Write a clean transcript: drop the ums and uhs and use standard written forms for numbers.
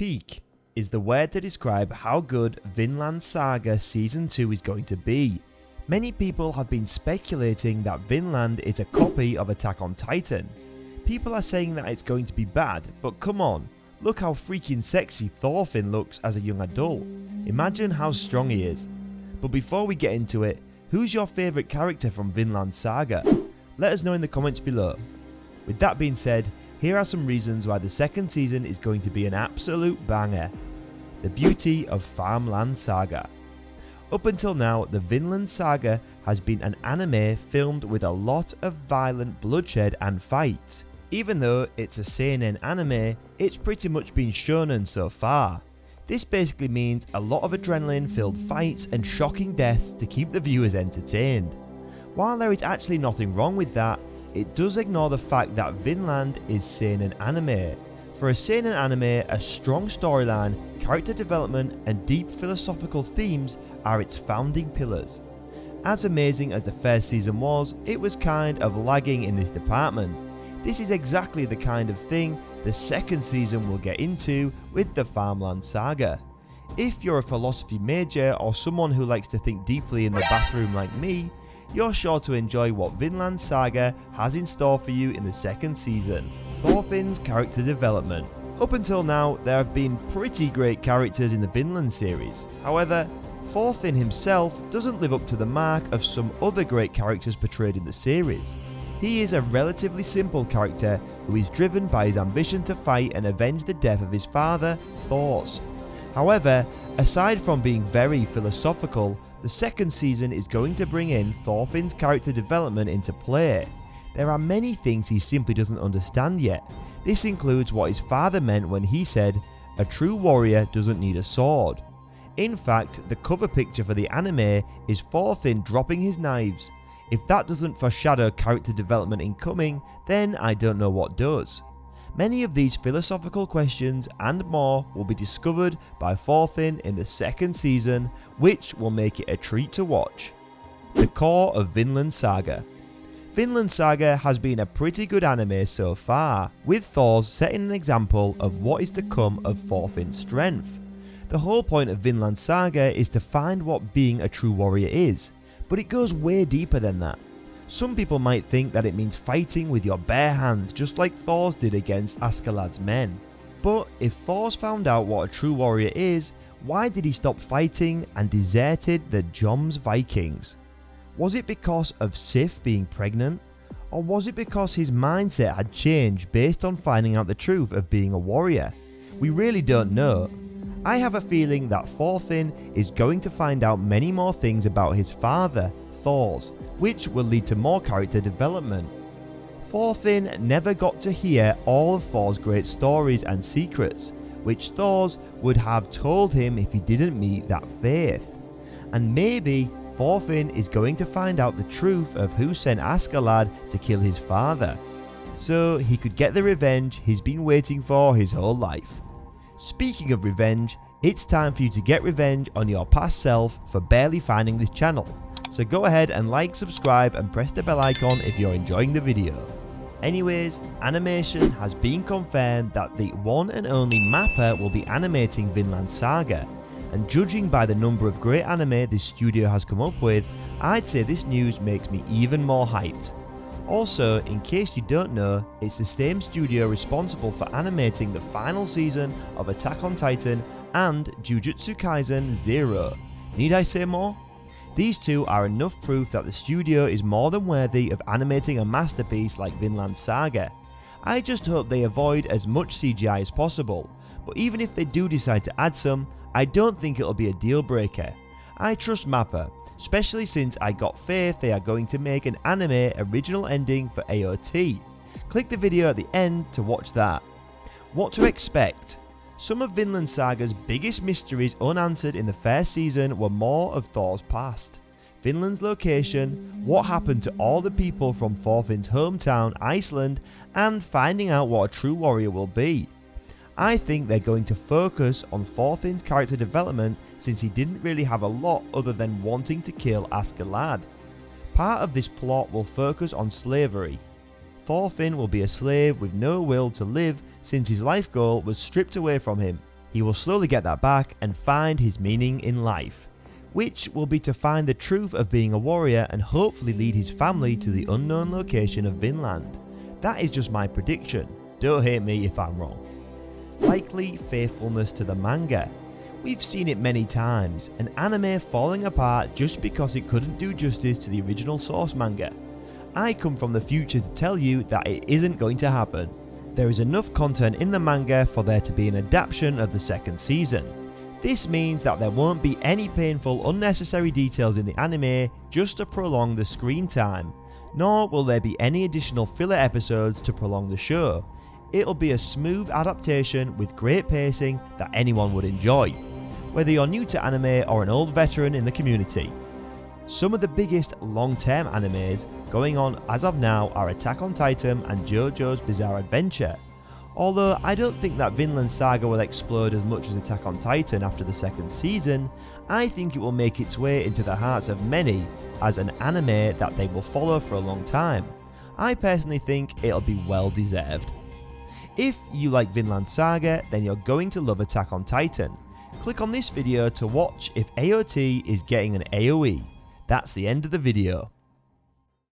Peak is the word to describe how good Vinland Saga Season 2 is going to be. Many people have been speculating that Vinland is a copy of Attack on Titan. People are saying that it's going to be bad, but come on, look how freaking sexy Thorfinn looks as a young adult. Imagine how strong he is. But before we get into it, who's your favourite character from Vinland Saga? Let us know in the comments below. With that being said, here are some reasons why the second season is going to be an absolute banger. The beauty of Farmland Saga. Up until now, the Vinland Saga has been an anime filmed with a lot of violent bloodshed and fights. Even though it's a seinen anime, it's pretty much been shonen so far. This basically means a lot of adrenaline filled fights and shocking deaths to keep the viewers entertained. While there is actually nothing wrong with that, it does ignore the fact that Vinland is seinen anime. For a seinen anime, a strong storyline, character development and deep philosophical themes are its founding pillars. As amazing as the first season was, it was kind of lagging in this department. This is exactly the kind of thing the second season will get into with the Farmland Saga. If you're a philosophy major or someone who likes to think deeply in the bathroom like me, you're sure to enjoy what Vinland Saga has in store for you in the second season. Thorfinn's character development. Up until now, there have been pretty great characters in the Vinland series. However, Thorfinn himself doesn't live up to the mark of some other great characters portrayed in the series. He is a relatively simple character who is driven by his ambition to fight and avenge the death of his father, Thors. However, aside from being very philosophical, the second season is going to bring in Thorfinn's character development into play. There are many things he simply doesn't understand yet. This includes what his father meant when he said, "A true warrior doesn't need a sword." In fact, the cover picture for the anime is Thorfinn dropping his knives. If that doesn't foreshadow character development incoming, then I don't know what does. Many of these philosophical questions and more will be discovered by Thorfinn in the second season, which will make it a treat to watch. The core of Vinland Saga. Vinland Saga has been a pretty good anime so far, with Thors setting an example of what is to come of Thorfinn's strength. The whole point of Vinland Saga is to find what being a true warrior is, but it goes way deeper than that. Some people might think that it means fighting with your bare hands just like Thors did against Askalad's men. But if Thors found out what a true warrior is, why did he stop fighting and deserted the Joms Vikings? Was it because of Sif being pregnant? Or was it because his mindset had changed based on finding out the truth of being a warrior? We really don't know. I have a feeling that Thorfinn is going to find out many more things about his father, Thors, which will lead to more character development. Thorfinn never got to hear all of Thor's great stories and secrets, which Thors would have told him if he didn't meet that faith. And maybe Thorfinn is going to find out the truth of who sent Askalad to kill his father, so he could get the revenge he's been waiting for his whole life. Speaking of revenge, it's time for you to get revenge on your past self for barely finding this channel. So go ahead and like, subscribe and press the bell icon if you're enjoying the video. Anyways, animation has been confirmed that the one and only Mappa will be animating Vinland Saga. And judging by the number of great anime this studio has come up with, I'd say this news makes me even more hyped. Also, in case you don't know, it's the same studio responsible for animating the final season of Attack on Titan and Jujutsu Kaisen 0. Need I say more? These two are enough proof that the studio is more than worthy of animating a masterpiece like Vinland Saga. I just hope they avoid as much CGI as possible, but even if they do decide to add some, I don't think it'll be a deal breaker. I trust Mappa, especially since I got faith they are going to make an anime original ending for AOT. Click the video at the end to watch that. What to expect? Some of Vinland Saga's biggest mysteries unanswered in the first season were more of Thor's past. Vinland's location, what happened to all the people from Thorfinn's hometown, Iceland, and finding out what a true warrior will be. I think they're going to focus on Thorfinn's character development since he didn't really have a lot other than wanting to kill Askalad. Part of this plot will focus on slavery. Thorfinn will be a slave with no will to live since his life goal was stripped away from him. He will slowly get that back and find his meaning in life, which will be to find the truth of being a warrior and hopefully lead his family to the unknown location of Vinland. That is just my prediction, don't hate me if I'm wrong. Likely faithfulness to the manga. We've seen it many times, an anime falling apart just because it couldn't do justice to the original source manga. I come from the future to tell you that it isn't going to happen. There is enough content in the manga for there to be an adaptation of the second season. This means that there won't be any painful unnecessary details in the anime just to prolong the screen time, nor will there be any additional filler episodes to prolong the show. It'll be a smooth adaptation with great pacing that anyone would enjoy, whether you're new to anime or an old veteran in the community. Some of the biggest long-term animes going on as of now are Attack on Titan and JoJo's Bizarre Adventure. Although I don't think that Vinland Saga will explode as much as Attack on Titan after the second season, I think it will make its way into the hearts of many as an anime that they will follow for a long time. I personally think it'll be well deserved. If you like Vinland Saga, then you're going to love Attack on Titan. Click on this video to watch if AOT is getting an AOE. That's the end of the video.